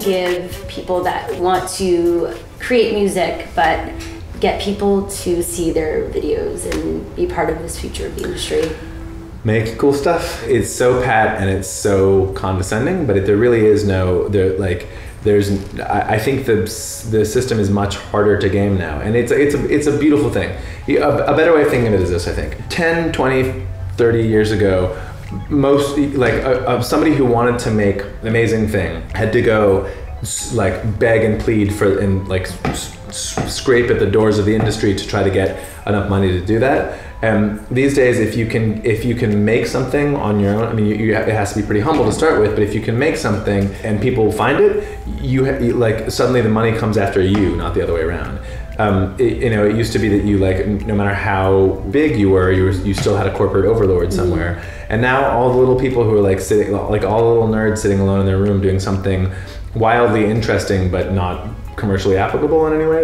give people that want to create music, but get people to see their videos and be part of this future of the industry? Make cool stuff. It's so pat and it's so condescending, but there really is no, I think the system is much harder to game now, and it's a beautiful thing. A better way of thinking of it is this, I think. 10, 20, 30 years ago, most, somebody who wanted to make an amazing thing had to go beg and plead for, and scrape at the doors of the industry to try to get enough money to do that. These days, if you can make something on your own, I mean, it has to be pretty humble to start with, but if you can make something and people find it, suddenly the money comes after you, not the other way around. It used to be that you no matter how big you were, you still had a corporate overlord somewhere. And now all the little people who are sitting, all the little nerds sitting alone in their room doing something wildly interesting but not commercially applicable in any way,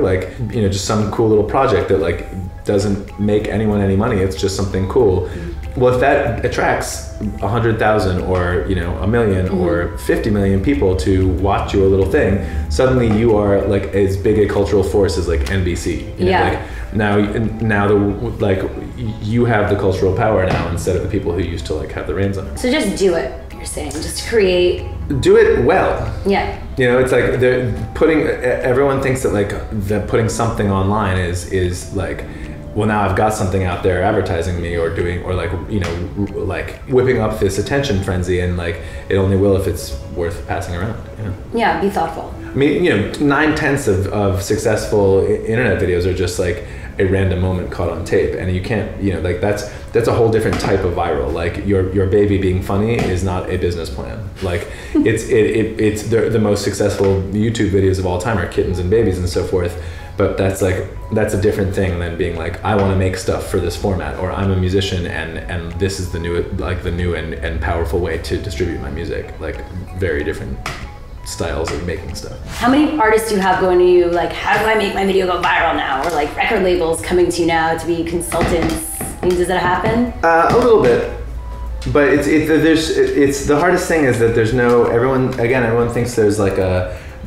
just some cool little project that doesn't make anyone any money. It's just something cool. Well, if that attracts 100,000 or 1 million or 50 million people to watch your little thing, suddenly you are as big a cultural force as NBC. Now you have the cultural power now instead of the people who used to have the reins on it. So just do it. You're saying just create. Do it well. Yeah. It's they're putting. Everyone thinks that putting something online is well, now I've got something out there advertising me or doing, or whipping up this attention frenzy, and it only will if it's worth passing around. Yeah, be thoughtful. I mean, 9/10 of successful internet videos are just a random moment caught on tape, and you can't, that's a whole different type of viral. Your baby being funny is not a business plan. It's the most successful YouTube videos of all time are kittens and babies and so forth. But that's a different thing than being I want to make stuff for this format, or I'm a musician and this is the new and powerful way to distribute my music. Very different styles of making stuff. How many artists do you have going to you how do I make my video go viral now? Or record labels coming to you now to be consultants? I mean, does that happen? A little bit. But it's the hardest thing is that there's no, everyone thinks there's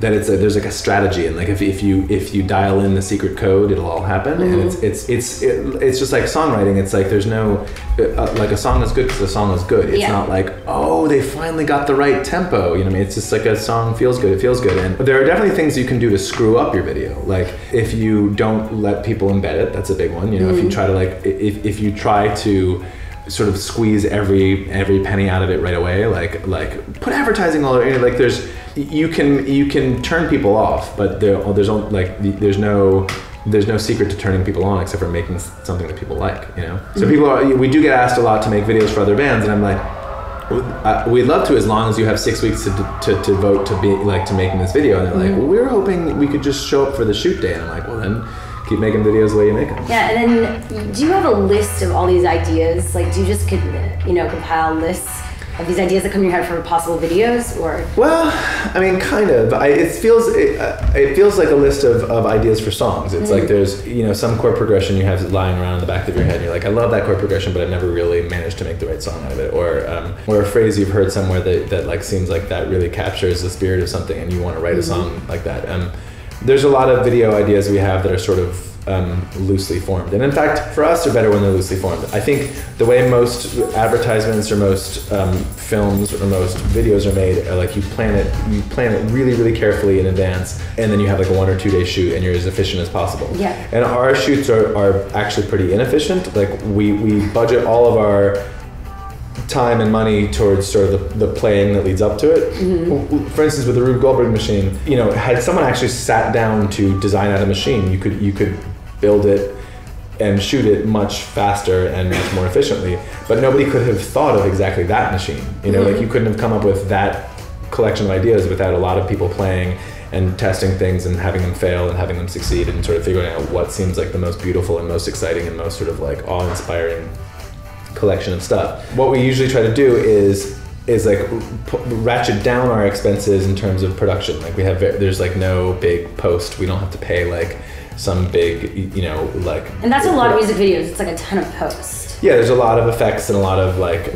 there's a strategy, and if you dial in the secret code, it'll all happen. And it's just like songwriting. It's there's no a song is good because the song is good. It's not oh, they finally got the right tempo. You know what I mean? It's just a song feels good. It feels good. And there are definitely things you can do to screw up your video. If you don't let people embed it, that's a big one. If you try to if you try to sort of squeeze every penny out of it right away, put advertising all over. You can turn people off, but there's no secret to turning people on except for making something that people like. So we do get asked a lot to make videos for other bands, and I'm we'd love to, as long as you have 6 weeks to vote to be to making this video. And they're well, we were hoping we could just show up for the shoot day. And I'm well then, keep making videos the way you make them. Yeah, and then do you have a list of all these ideas? Do you just compile lists of these ideas that come in your head for possible videos, or? Well, I mean, kind of. It feels like a list of ideas for songs. It's there's some chord progression you have lying around in the back of your head. And you're I love that chord progression, but I've never really managed to make the right song out of it. Or a phrase you've heard somewhere that seems like that really captures the spirit of something, and you want to write a song like that. There's a lot of video ideas we have that are sort of loosely formed, and in fact for us they're better when they're loosely formed. I think the way most advertisements or most films or most videos are made are you plan it really, really carefully in advance, and then you have a 1 or 2 day shoot and you're as efficient as possible. Yeah. And our shoots are actually pretty inefficient. We budget all of our time and money towards sort of the playing that leads up to it. For instance, with the Rube Goldberg machine, had someone actually sat down to design out a machine, you could build it and shoot it much faster and much more efficiently. But nobody could have thought of exactly that machine. You couldn't have come up with that collection of ideas without a lot of people playing and testing things and having them fail and having them succeed and sort of figuring out what seems like the most beautiful and most exciting and most sort of awe-inspiring collection of stuff. What we usually try to do is ratchet down our expenses in terms of production. There's no big post. We don't have to pay some big, And that's a lot of music videos. It's a ton of post. Yeah, there's a lot of effects and a lot of like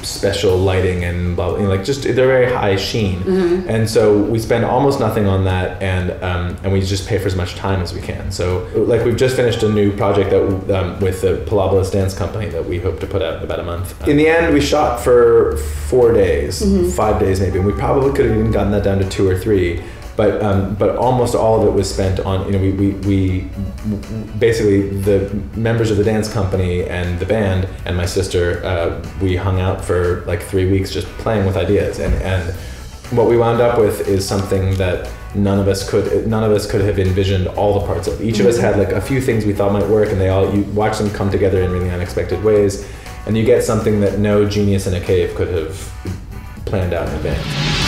special lighting and blah, blah, like just they're very high sheen, and so we spend almost nothing on that, and we just pay for as much time as we can. So like we've just finished a new project that with the Palabolas dance company that we hope to put out in about a month. In the end, we shot for 4 days, 5 days maybe, and we probably could have even gotten that down to 2 or 3. But almost all of it was spent on, we basically, the members of the dance company and the band and my sister, we hung out for like 3 weeks just playing with ideas, and what we wound up with is something that none of us could have envisioned all the parts of. Each of us had like a few things we thought might work, and you watch them come together in really unexpected ways, and you get something that no genius in a cave could have planned out in advance.